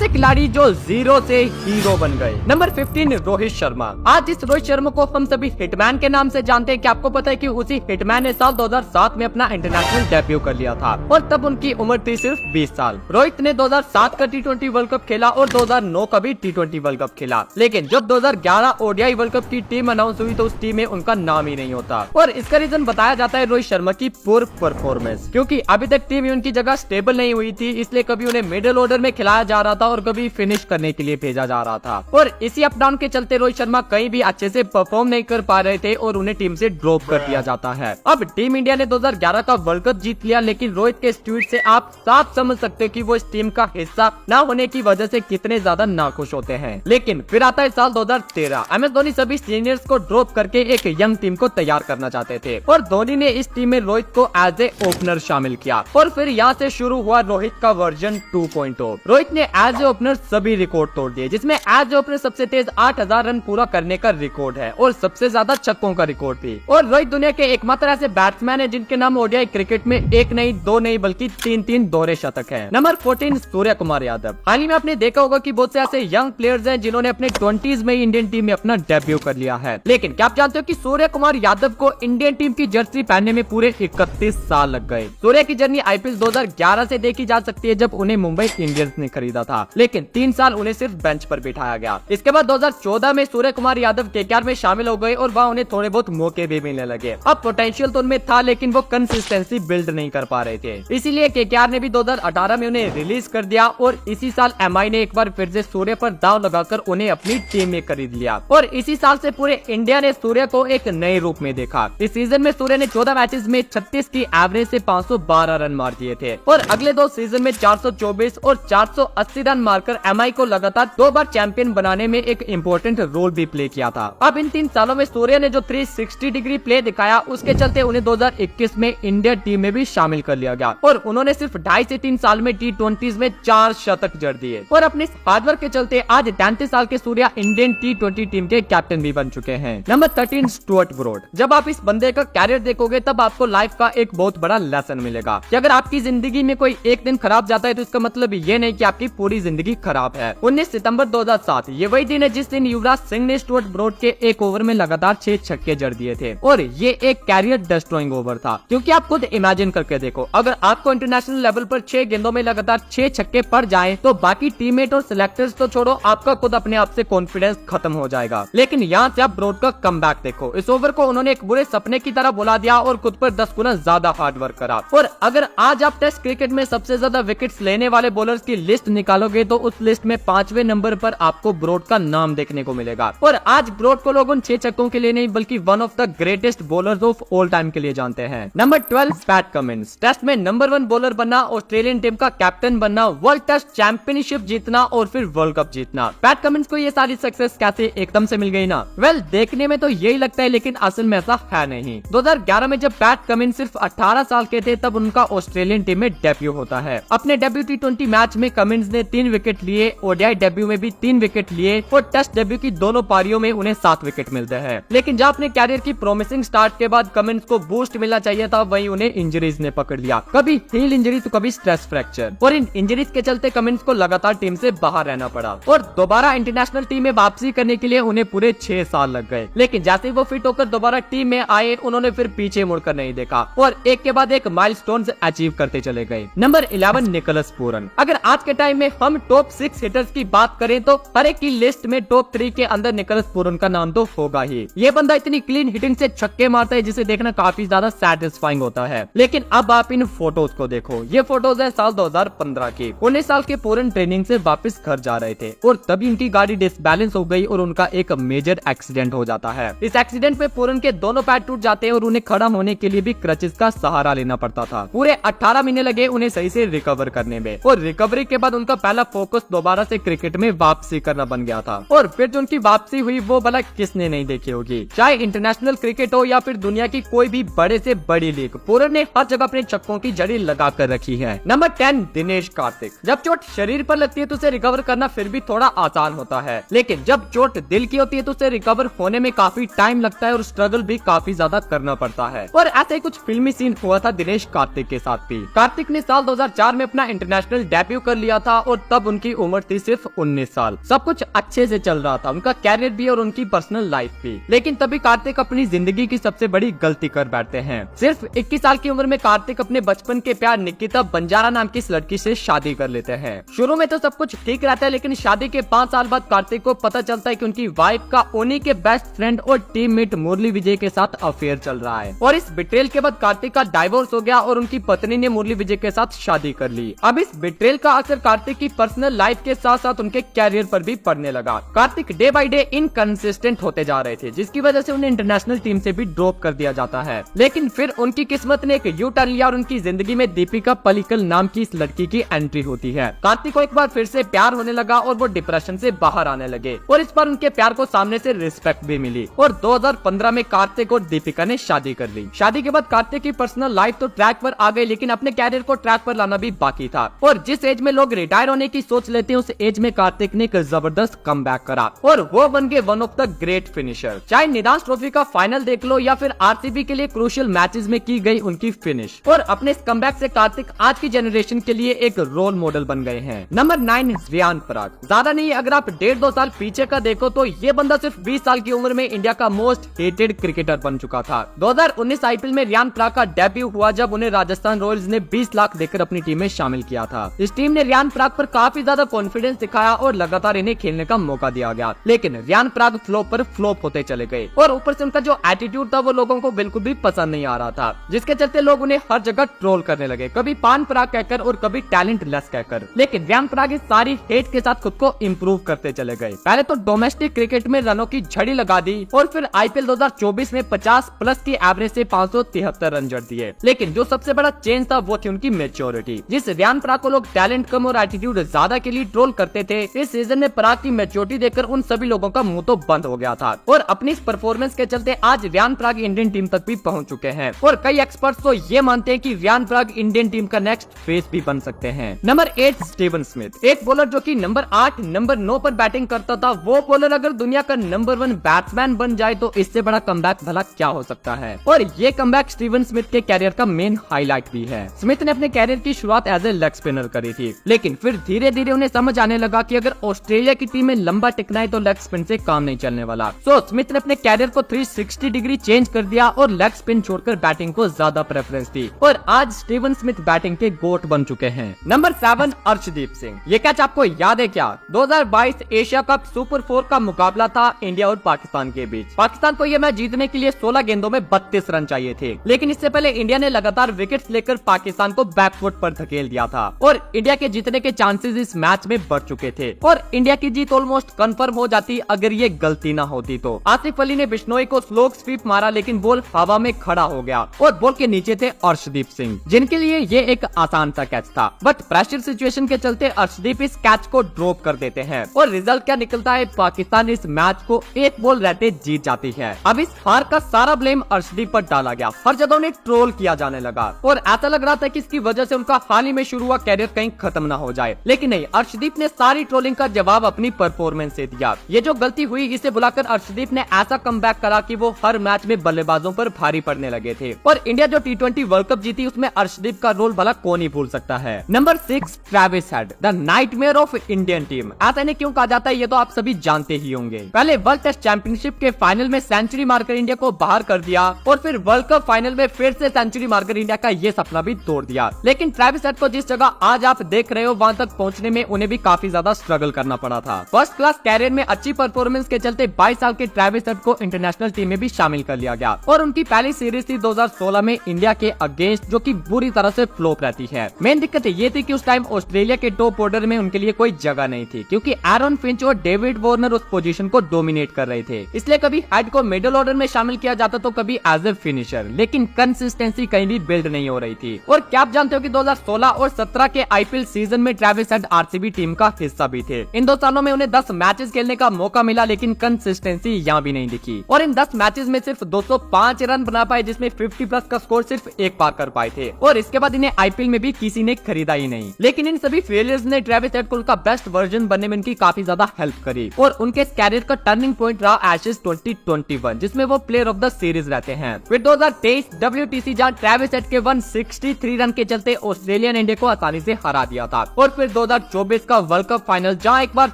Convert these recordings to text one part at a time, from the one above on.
ऐसे खिलाड़ी जो जीरो से हीरो बन गए। नंबर 15 रोहित शर्मा। आज इस रोहित शर्मा को हम सभी हिटमैन के नाम से जानते हैं। क्या आपको पता है कि उसी हिटमैन ने साल 2007 में अपना इंटरनेशनल डेब्यू कर लिया था और तब उनकी उम्र थी सिर्फ 20 साल। रोहित ने 2007 का T20 वर्ल्ड कप खेला और 2009 का भी T20 वर्ल्ड कप खेला, लेकिन जब 2011 ODI वर्ल्ड कप की टीम अनाउंस हुई तो उस टीम में उनका नाम ही नहीं होता। और इसका रीजन बताया जाता है रोहित शर्मा की पुअर परफॉर्मेंस, क्योंकि अभी तक टीम उनकी जगह स्टेबल नहीं हुई थी, इसलिए कभी उन्हें मिडिल ऑर्डर में खिलाया जा रहा था और कभी फिनिश करने के लिए भेजा जा रहा था। और इसी अप डाउन के चलते रोहित शर्मा कहीं भी अच्छे से परफॉर्म नहीं कर पा रहे थे और उन्हें टीम से ड्रॉप कर दिया जाता है। अब टीम इंडिया ने 2011 का वर्ल्ड कप जीत लिया, लेकिन रोहित के इस ट्वीट से आप साफ समझ सकते हैं कि वो इस टीम का हिस्सा न होने की वजह से कितने ज्यादा नाखुश होते हैं। लेकिन फिर आता है साल 2013। MS धोनी सभी सीनियर्स को ड्रॉप करके एक यंग टीम को तैयार करना चाहते थे और धोनी ने इस टीम में रोहित को एज ए ओपनर शामिल किया और फिर यहाँ से शुरू हुआ रोहित का वर्जन 2.0। रोहित ने एज ए ओपनर सभी रिकॉर्ड तोड़ दिए, जिसमें एज ए ओपनर सबसे तेज 8000 रन पूरा करने का रिकॉर्ड है और सबसे ज्यादा छक्कों का रिकॉर्ड भी। और रोहित दुनिया के एकमात्र ऐसे बैट्समैन है जिनके नाम ODI क्रिकेट में एक नहीं, दो नहीं, बल्कि तीन दोहरे शतक है। नंबर 14 सूर्य कुमार यादव। हाल ही में आपने देखा होगा कि बहुत से ऐसे यंग प्लेयर्स हैं जिन्होंने अपने 20s में इंडियन टीम में अपना डेब्यू कर लिया है, लेकिन क्या आप जानते हो कि सूर्य कुमार यादव को इंडियन टीम की जर्सी पहनने में पूरे 31 साल लग गए। सूर्य की जर्नी IPL 2011 से देखी जा सकती है, जब उन्हें मुंबई इंडियंस ने खरीदा था, लेकिन 3 साल उन्हें सिर्फ बेंच पर बिठाया गया। इसके बाद 2014 में सूर्य कुमार यादव KKR में शामिल हो गए और वहाँ उन्हें थोड़े बहुत मौके भी मिलने लगे। अब पोटेंशियल तो उनमें था, लेकिन वो कंसिस्टेंसी बिल्ड नहीं कर पा रहे थे, इसीलिए KKR ने भी 2018 में उन्हें रिलीज कर दिया और इसी साल MI ने एक बार फिर से सूर्य पर दाव लगाकर उन्हें अपनी टीम में खरीद लिया और इसी साल से पूरे इंडिया ने सूर्य को एक नए रूप में देखा। इस सीजन में सूर्य ने 14 मैचेस में 36 की एवरेज से 512 रन मार दिए थे और अगले 2 सीजन में 424 और 480 रन मारकर MI को लगातार 2 बार चैंपियन बनाने में एक इम्पोर्टेंट रोल भी प्ले किया था। अब इन 3 सालों में सूर्य ने जो 360 डिग्री प्ले दिखाया, उसके चलते उन्हें 2021 में इंडिया टीम में भी शामिल कर लिया गया और उन्होंने सिर्फ 2.5 से 3 साल में T20s में 4 शतक जड़ दिए और अपने हार्डवर्क के चलते आज 33 साल के सूर्य इंडियन T20 टीम के कैप्टन भी बन चुके हैं। Number 13 Stuart Broad. जब आप इस बंदे का कैरियर देखोगे तब आपको लाइफ का एक बहुत बड़ा लेसन मिलेगा कि अगर आपकी जिंदगी में कोई एक दिन खराब जाता है तो इसका मतलब ये नहीं कि आपकी पूरी जिंदगी खराब है। 19 सितंबर 2007 ये वही दिन है जिस दिन युवराज सिंह ने स्टुअर्ट ब्रॉड के एक ओवर में लगातार 6 छक्के जड़ दिए थे और ये एक कैरियर डिस्ट्रॉइंग ओवर था, क्योंकि आप खुद इमेजिन करके देखो, अगर आपको इंटरनेशनल लेवल पर 6 गेंदों में लगातार 6 छक्के पड़ जाएं तो बाकी टीममेट और सिलेक्टर्स तो छोड़ो, आपका खुद अपने आप से कॉन्फिडेंस खत्म हो जाएगा। लेकिन यहाँ से आप ब्रॉड का कमबैक देखो, इस ओवर को उन्होंने एक बुरे सपने की तरह बुला दिया और खुद पर 10 गुना ज्यादा हार्ड वर्क करा। और अगर आज आप टेस्ट क्रिकेट में सबसे ज्यादा विकेट्स लेने वाले बॉलर्स की लिस्ट निकालोगे तो उस लिस्ट में 5वें नंबर पर आपको ब्रॉड का नाम देखने को मिलेगा। और आज ब्रॉड को लोग उन 6 छक्कों के लिए नहीं बल्कि one of the greatest bowlers of all time के लिए जानते हैं। Number 12 PAT Cummins. टेस्ट में नंबर 1 बॉलर बनना, ऑस्ट्रेलियन टीम का कैप्टन बनना, वर्ल्ड टेस्ट चैंपियनशिप जीतना और फिर वर्ल्ड कप जीतना। पैट कमिंस को ये सारी सक्सेस कैसे एकदम से मिल गई ना? वेल, देखने में तो यही लगता है, लेकिन असल में ऐसा है नहीं। 2011 में जब पैट कमिंस सिर्फ 18 साल के थे तब उनका ऑस्ट्रेलियन टीम में डेब्यू होता है। अपने डेब्यू T20 मैच में कमिंस ने 3 विकेट लिए, ODI डेब्यू में भी 3 विकेट लिए और टेस्ट डेब्यू की दोनों पारियों में उन्हें 7 विकेट मिलते हैं। लेकिन जब अपने कैरियर की प्रोमिसिंग स्टार्ट के बाद कमिंस को बूस्ट मिलना चाहिए था, वहीं उन्हें इंजरीज ने पकड़ लिया, कभी हील इंजरी तो कभी स्ट्रेस फ्रैक्चर, और इन इंजरीज के चलते कमिंस को लगातार टीम से बाहर रहना पड़ा और दोबारा इंटरनेशनल टीम में वापसी करने के लिए उन्हें पूरे 6 साल लग गए। लेकिन जैसे वो फिट होकर दोबारा टीम में आए, उन्होंने फिर पीछे मुड़कर नहीं देखा और एक के बाद एक माइलस्टोन्स अचीव करते चले गए। Number 11 Nicholas Pooran. अगर आज के टाइम में हम टॉप 6 हिटर्स की बात करें तो हर एक की लिस्ट में टॉप 3 के अंदर निकोलस पूरन का नाम तो होगा ही। ये बंदा इतनी क्लीन हिटिंग से छक्के मारता है जिसे देखना काफी ज्यादा सैटिस्फाइंग होता है। लेकिन अब आप इन फोटोज को देखो, ये फोटोज है साल 2015 की। 19 साल के पूरन ट्रेनिंग से वापस घर जा रहे थे और तभी उनकी गाड़ी डिसबैलेंस हो गई और उनका एक मेजर एक्सीडेंट हो जाता है। इस एक्सीडेंट में पूरन के दोनों पैर टूट जाते हैं और उन्हें खड़ा होने के लिए भी क्रचेस का सहारा लेना पड़ता था। पूरे 18 महीने लगे उन्हें सही से रिकवर करने में और रिकवरी के बाद उनका पहला फोकस दोबारा से क्रिकेट में वापसी करना बन गया था। और फिर जो उनकी वापसी हुई वो भला किसने नहीं देखी होगी, चाहे इंटरनेशनल क्रिकेट हो या फिर दुनिया की कोई भी बड़े से बड़ी लीग, पूरन ने हर जगह अपने छक्कों की जड़ी लगा कर रखी है। नंबर 10 दिनेश कार्तिक। जब चोट शरीर पर लगती है तो उसे रिकवर करना फिर भी थोड़ा आसान होता है, लेकिन जब चोट दिल की होती है तो उसे रिकवर होने में काफी टाइम लगता है और स्ट्रगल भी काफी ज्यादा करना पड़ता है। और ऐसे ही कुछ फिल्मी सीन हुआ था दिनेश कार्तिक के साथ भी। कार्तिक ने साल 2004 में अपना इंटरनेशनल डेब्यू कर लिया था और तब उनकी उम्र थी सिर्फ 19 साल। सब कुछ अच्छे से चल रहा था, उनका कैरियर भी और उनकी पर्सनल लाइफ भी। लेकिन तभी कार्तिक अपनी जिंदगी की सबसे बड़ी गलती कर बैठते हैं। सिर्फ 21 साल की उम्र में कार्तिक अपने बचपन के प्यार निकिता बंजारा नाम की इस लड़की से शादी कर लेते हैं। शुरू में तो सब कुछ ठीक रहता है, लेकिन शादी के 5 साल बाद कार्तिक को पता चलता है कि उनकी वाइफ का उन्हीं के बेस्ट फ्रेंड और टीममेट मुरली विजय के साथ अफेयर चल रहा है। और इस बिट्रेल के बाद कार्तिक का डाइवोर्स हो गया और उनकी पत्नी ने मुरली विजय के साथ शादी कर ली। अब इस बिट्रेल का असर कार्तिक की पर्सनल लाइफ के साथ साथ उनके कैरियर पर भी पड़ने लगा। Kartik day by day inconsistent होते जा रहे थे, जिसकी वजह से उन्हें इंटरनेशनल टीम से भी ड्रॉप कर दिया जाता है। लेकिन फिर उनकी किस्मत ने एक यू टर्न लिया और उनकी जिंदगी में दीपिका पल्लिकल नाम की इस लड़की की एंट्री होती है। कार्तिक को एक बार फिर से प्यार होने लगा और वो डिप्रेशन से बाहर आने लगे और इस बार उनके प्यार को सामने से रिस्पेक्ट भी मिली और 2015 में कार्तिक और दीपिका ने शादी कर ली। शादी के बाद कार्तिक की पर्सनल लाइफ तो ट्रैक पर आ गई, लेकिन अपने कैरियर को ट्रैक पर लाना भी बाकी था। और जिस एज में लोग रिटायर होने की सोच लेते हैं, उस एज में कार्तिक ने एक जबरदस्त कमबैक करा और वो बन गए one of the great finisher. चाहे निदांस ट्रॉफी का फाइनल देख लो या फिर आरसीबी के लिए क्रूशियल मैचेस में की गई उनकी फिनिश। और अपने इस कमबैक से कार्तिक आज की जनरेशन के लिए एक रोल मॉडल बन गए हैं। नंबर 9 रियान पराग। ज्यादा नहीं, अगर आप 1.5-2 साल पीछे का देखो तो ये बंदा सिर्फ 20 साल की उम्र में इंडिया का मोस्ट हेटेड क्रिकेटर बन चुका था। 2019 आईपीएल में रियान पराग का डेब्यू हुआ जब उन्हें राजस्थान रॉयल्स ने 20 लाख देकर अपनी टीम में शामिल किया था। इस टीम ने रियान पराग पर काफी ज्यादा कॉन्फिडेंस दिखाया और लगातार इन्हें खेलने का मौका दिया गया, लेकिन रियान पराग फ्लॉप पर फ्लॉप होते चले गए और ऊपर से उनका जो एटीट्यूड था वो लोगों को बिल्कुल भी पसंद नहीं आ रहा था, जिसके चलते लोग उन्हें हर जगह ट्रोल करने लगे, कभी पान पराग कहकर और कभी टैलेंट लेस कहकर। लेकिन रियान पराग इस सारी हेट के साथ खुद को इम्प्रूव करते चले गए। पहले तो डोमेस्टिक क्रिकेट में रनों की झड़ी लगा दी और फिर आईपीएल 2024 में 50 प्लस की एवरेज से 573 रन जड़ दिए। लेकिन जो सबसे बड़ा चेंज था वो थी उनकी मैच्योरिटी। जिस रियान पराग को लोग टैलेंट कम और एटीट्यूड ज्यादा के लिए ट्रोल करते थे, इस सीजन में पराग की मैच्योरिटी देखकर उन सभी लोगों का मुंह तो बंद हो गया था और अपनी इस परफॉर्मेंस के चलते आज रियान पराग इंडियन टीम तक भी पहुंच चुके हैं और कई एक्सपर्ट्स तो ये मानते हैं कि रियान पराग इंडियन टीम का नेक्स्ट फेस भी बन सकते हैं। Number 8 Steven Smith. एक बॉलर जो कि नंबर 8, नंबर 9 पर बैटिंग करता था, वो बॉलर अगर दुनिया का नंबर 1 बैट्समैन बन जाए तो इससे बड़ा कमबैक भला क्या हो सकता है। और ये कमबैक स्टीवन स्मिथ के कैरियर का मेन हाईलाइट भी है। स्मिथ ने अपने कैरियर की शुरुआत एज ए लेग स्पिनर करी थी, लेकिन फिर धीरे धीरे उन्हें समझ आने लगा कि अगर ऑस्ट्रेलिया की टीम में लंबा टिकना है तो लेग स्पिन से काम नहीं चलने वाला। सो स्मिथ ने अपने कैरियर को 360 डिग्री चेंज कर दिया और लेग स्पिन छोड़कर बैटिंग को ज्यादा प्रेफरेंस दी और आज स्टीवन स्मिथ बैटिंग के गोट बन चुके हैं। नंबर 7 अर्शदीप सिंह। ये कैच आपको याद है क्या? 2022 एशिया कप सुपर 4 का मुकाबला था इंडिया और पाकिस्तान के बीच। पाकिस्तान को यह मैच जीतने के लिए 16 गेंदों में 32 रन चाहिए थे, लेकिन इससे पहले इंडिया ने लगातार विकेट्स लेकर पाकिस्तान को बैकफुट पर धकेल दिया था और इंडिया के जीतने के चांसेस इस मैच में बढ़ चुके थे और इंडिया की जीत ऑलमोस्ट कंफर्म हो जाती अगर ये गलती ना होती तो। आसिफ अली ने बिश्नोई को स्लो स्वीप मारा, लेकिन बॉल हवा में खड़ा हो गया और बॉल के नीचे थे अर्शदीप सिंह, जिनके लिए ये एक आसान सा कैच था, बट प्रेशर सिचुएशन के चलते अर्शदीप इस कैच को ड्रॉप कर देते हैं और रिजल्ट क्या निकलता है? पाकिस्तान इस मैच को 1 बॉल रहते जीत जाती है। अब इस हार का सारा ब्लेम अर्शदीप पर डाला गया, हर जगह उन्हें ट्रोल किया जाने लगा और ऐसा लग रहा था कि इसकी वजह से उनका हाल ही में शुरू हुआ कैरियर कहीं खत्म ना हो जाए। लेकिन नहीं, अर्शदीप ने सारी ट्रोलिंग का जवाब अपनी परफॉर्मेंस से दिया। ये जो गलती हुई इसे बुलाकर अर्शदीप ने ऐसा कमबैक करा कि वो हर मैच में बल्लेबाजों पर भारी पड़ने लगे थे और इंडिया जो T20 वर्ल्ड कप जीती उसमें अर्शदीप का रोल भला कौन ही भूल सकता है। Number 6 Travis head, the nightmare of Indian team. ऐसा इन्हें क्यों कहा जाता है ये तो आप सभी जानते ही होंगे। पहले वर्ल्ड टेस्ट चैंपियनशिप के फाइनल में सेंचुरी मारकर इंडिया को बाहर कर दिया और फिर वर्ल्ड कप फाइनल में फिर से सेंचुरी मारकर इंडिया का ये सपना भी तोड़ दिया। लेकिन ट्रेविस हेड को जिस जगह आज आप देख रहे हो वहां तक पहुंचने में उन्हें भी काफी ज्यादा स्ट्रगल करना पड़ा था। फर्स्ट क्लास कैरियर में अच्छी परफॉर्मेंस के चलते 22 साल के ट्रेविस हेड को इंटरनेशनल टीम में भी शामिल कर लिया गया और उनकी पहली सीरीज थी 2016 में इंडिया के अगेंस्ट, जो कि बुरी तरह से फ्लॉप रहती है। मेन दिक्कत ये थी कि उस टाइम ऑस्ट्रेलिया के टॉप ऑर्डर में उनके लिए कोई जगह नहीं थी, क्योंकि एरन फिंच और डेविड वार्नर उस पोजीशन को डोमिनेट कर रहे थे। इसलिए कभी हेड को मिडिल ऑर्डर में शामिल किया जाता तो कभी एज ए फिनिशर, लेकिन कंसिस्टेंसी कहीं भी बिल्ड नहीं हो रही थी। और क्या आप जानते हो कि 2016 और 17 के आईपीएल सीजन में ट्रेविस हेड आरसीबी टीम का हिस्सा भी थे। इन 2 सालों में उन्हें 10 मैचेस खेलने का मौका मिला, लेकिन कंसिस्टेंसी यहाँ भी नहीं दिखी और इन 10 मैचेस में सिर्फ 205 रन बना पाए, जिसमें 50 प्लस का स्कोर सिर्फ एक पार कर पाए थे और इसके बाद इन्हें आईपीएल में भी किसी ने खरीदा ही नहीं। लेकिन इन सभी फेलियर्स ने ट्रेविस हेड को उनका बेस्ट वर्जन बनने में उनकी काफी ज्यादा हेल्प करी और उनके कैरियर का टर्निंग पॉइंट रहा एशेज 2021, जिसमें वो प्लेयर ऑफ द सीरीज रहते हैं। फिर 2023 WTC जहां ट्रेविस हेड के 163 रन के चलते ऑस्ट्रेलिया ने इंडिया को आसानी से हरा दिया था और फिर फिर 2024 का वर्ल्ड कप फाइनल, जहां एक बार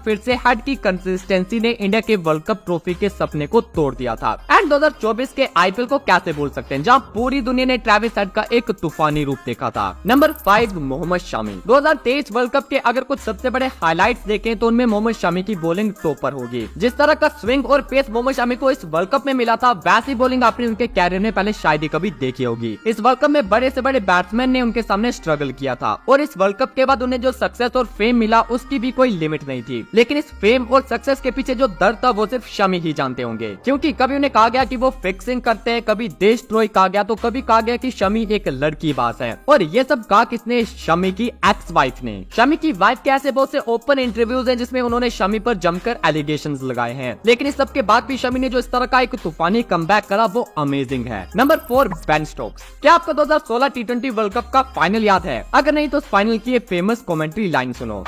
फिर से हेड की कंसिस्टेंसी ने इंडिया के वर्ल्ड कप ट्रॉफी के सपने को तोड़ दिया था। एंड 2024 के आईपीएल को कैसे भूल सकते हैं, जहां पूरी दुनिया ने ट्रेविस हेड का एक तूफानी रूप देखा था। Number 5 Mohammed Shami. 2023 World Cup के अगर कुछ सबसे बड़े हाइलाइट्स देखें तो उनमें मोहम्मद शमी की बॉलिंग टॉपर होगी। जिस तरह का स्विंग और पेस मोहम्मद शमी को इस वर्ल्ड कप में मिला था, वैसी बॉलिंग आपने उनके कैरियर में पहले शायद ही कभी देखी होगी। इस वर्ल्ड कप में बड़े से बड़े बैट्समैन ने उनके सामने स्ट्रगल किया था और इस वर्ल्ड कप के बाद उन्हें जो सक्सेस और फेम मिला उसकी भी कोई लिमिट नहीं थी। लेकिन इस फेम और सक्सेस के पीछे जो दर्द था वो सिर्फ शमी ही जानते होंगे, क्योंकि कभी उन्हें कहा गया कि वो फिक्सिंग करते हैं, कभी देशद्रोही कहा गया, तो कभी कहा गया कि शमी एक लड़की बाज है। और ये सब कहा किसने? शमी की एक्स वाइफ ने। शमी की वाइफ के ऐसे बहुत से ओपन इंटरव्यूज हैं जिसमें उन्होंने शमी पर जमकर एलिगेशंस लगाए हैं। लेकिन इस सब के बाद भी शमी ने जो इस तरह का एक तूफानी कमबैक करा वो अमेजिंग है। Number 4 Ben Stokes. क्या आपको 2016 T20 वर्ल्ड कप का फाइनल याद है? अगर नहीं तो फाइनल की फेमस कमेंट्री लाइन सुनो।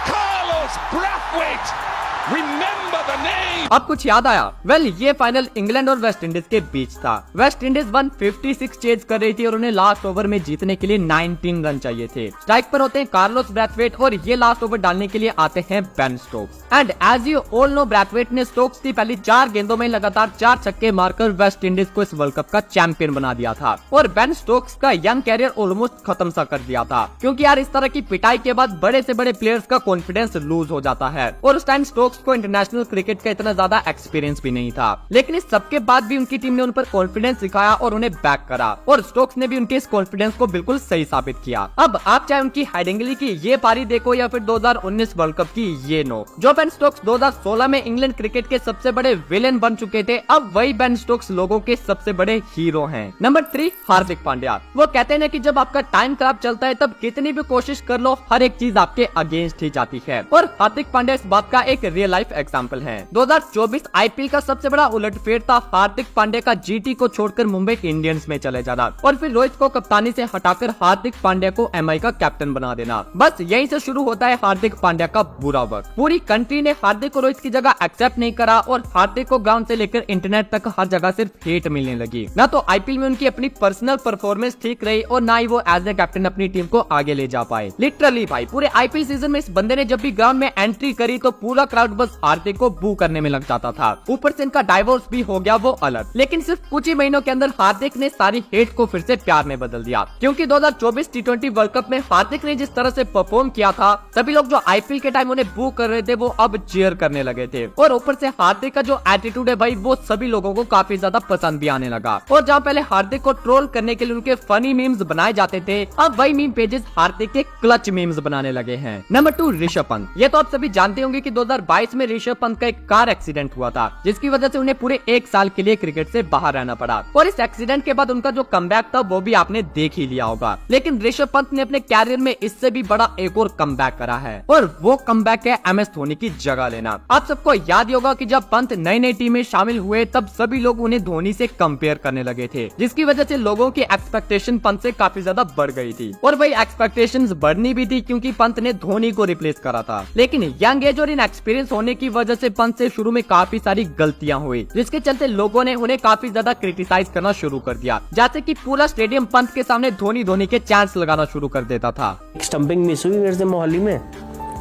अब कुछ याद आया? वेल, ये फाइनल इंग्लैंड और वेस्ट इंडीज के बीच था। वेस्ट इंडीज 156 चेज कर रही थी और उन्हें लास्ट ओवर में जीतने के लिए 19 रन चाहिए थे। स्ट्राइक पर होते हैं कार्लोस ब्रैथवेट और ये लास्ट ओवर डालने के लिए आते हैं Ben Stokes. And as you all know, Brathwaite ने स्टोक्स की पहली 4 गेंदों में लगातार 4 छक्के मारकर वेस्ट इंडीज को इस वर्ल्ड कप का चैंपियन बना दिया था। और बेन स्टोक्स का यंग कैरियर ऑलमोस्ट खत्म सा कर दिया था, क्योंकि यार इस तरह की पिटाई के बाद बड़े से बड़े प्लेयर्स का कॉन्फिडेंस लूज हो जाता है। और उस टाइम स्टोक्स को इंटरनेशनल क्रिकेट का इतना ज्यादा एक्सपीरियंस भी नहीं था। लेकिन इस सबके बाद भी उनकी टीम ने उन पर कॉन्फिडेंस दिखाया और उन्हें बैक करा, और स्टोक्स ने भी उनके इस कॉन्फिडेंस को बिल्कुल सही साबित किया। अब आप चाहे उनकी हेडिंगली की ये पारी देखो या फिर 2019 वर्ल्ड कप की ये नो, जो बेन स्टोक्स 2016 में इंग्लैंड क्रिकेट के सबसे बड़े विलेन बन चुके थे, अब वही बेन स्टोक्स लोगों के सबसे बड़े हीरो हैं। नंबर 3 हार्दिक पांड्या। वो कहते हैं कि जब आपका टाइम खराब चलता है तब कितनी भी कोशिश कर लो, हर एक चीज आपके अगेंस्ट ही जाती है। और हार्दिक पांड्या इस बात का एक रियल लाइफ एग्जाम्पल है। 2024 आईपीएल का सबसे बड़ा उलटफेर था हार्दिक पांड्या का जीटी को छोड़कर मुंबई इंडियंस में चले जाना और फिर रोहित को कप्तानी से हटाकर हार्दिक पांड्या को एमआई का कैप्टन बना देना। बस यहीं से शुरू होता है हार्दिक पांड्या का बुरा वक्त। पूरी कंट्री ने हार्दिक को रोहित की जगह एक्सेप्ट नहीं करा और हार्दिक को ग्राउंड से लेकर इंटरनेट तक हर जगह सिर्फ हेट मिलने लगी। ना तो आईपीएल में उनकी अपनी पर्सनल परफॉर्मेंस ठीक रही और ना ही वो एज ए कैप्टन अपनी टीम को आगे ले जा पाए। लिटरली भाई, पूरे आईपीएल सीजन में इस बंदे ने जब भी ग्राउंड में एंट्री करी तो पूरा क्राउड बस हार्दिक को बू करने में लग जाता था। ऊपर से इनका डाइवोर्स भी हो गया वो अलग। लेकिन सिर्फ कुछ ही महीनों के अंदर हार्दिक ने सारी हेट को फिर से प्यार में बदल दिया, क्योंकि 2024 T20 वर्ल्ड कप में हार्दिक ने जिस तरह से परफॉर्म किया था, सभी लोग जो आईपीएल के टाइम उन्हें बू कर रहे थे वो अब चीयर करने लगे थे। और ऊपर से हार्दिक का जो एटीट्यूड है भाई, वो सभी लोगों को काफी ज्यादा पसंद भी आने लगा। और जहाँ पहले हार्दिक को ट्रोल करने के लिए उनके फनी मीम्स बनाए जाते थे, अब वही मीम पेजेस हार्दिक के क्लच मीम्स बनाने लगे हैं। नंबर 2 ऋषभ पंत। ये तो आप सभी जानते होंगे कि 2022 में ऋषभ पंत का एक कार एक्सीडेंट हुआ था, जिसकी वजह से उन्हें पूरे 1 साल के लिए क्रिकेट से बाहर रहना पड़ा। और इस एक्सीडेंट के बाद उनका जो कमबैक था वो भी आपने देख ही लिया होगा। लेकिन ऋषभ पंत ने अपने कैरियर में इससे भी बड़ा एक और कमबैक करा है, और वो कमबैक है एमएस धोनी की जगह लेना। आप सबको याद ही होगा कि जब पंत नई नई टीम में शामिल हुए तब सभी लोग उन्हें धोनी से कंपेयर करने लगे थे, जिसकी वजह से लोगों की एक्सपेक्टेशन पंत से काफी ज्यादा बढ़ गई थी। और वही एक्सपेक्टेशंस बढ़नी भी थी क्योंकि पंत ने धोनी को रिप्लेस करा था। लेकिन यंग एज और इनएक्सपीरियंस होने की वजह से पंत से शुरू में काफी सारी गलतियां हुई, जिसके चलते लोगों ने उन्हें काफी ज्यादा क्रिटिसाइज करना शुरू कर दिया। जैसे कि पूरा स्टेडियम पंत के सामने धोनी के चांस लगाना शुरू कर देता था। स्टंपिंग मिस हुई मेरे से मोहाली में,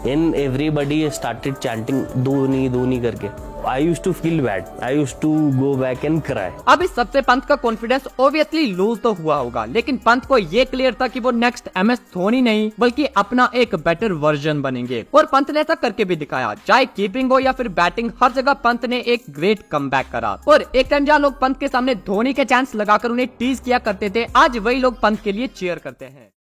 and everybody started chanting Dhoni करके। I used to feel bad. I used to go back and cry. अब इस सबसे पंत का कॉन्फिडेंस ऑब्वियसली लूज तो हुआ होगा, लेकिन पंत को ये क्लियर था कि वो नेक्स्ट एमएस धोनी नहीं बल्कि अपना एक बेटर वर्जन बनेंगे। और पंत ने ऐसा करके भी दिखाया, चाहे कीपिंग हो या फिर बैटिंग, हर जगह पंत ने एक ग्रेट कमबैक करा। और एक टाइम जहाँ लोग पंत के सामने धोनी के चांस लगाकर उन्हें टीज किया करते थे, आज वही लोग पंत के लिए चीयर करते हैं।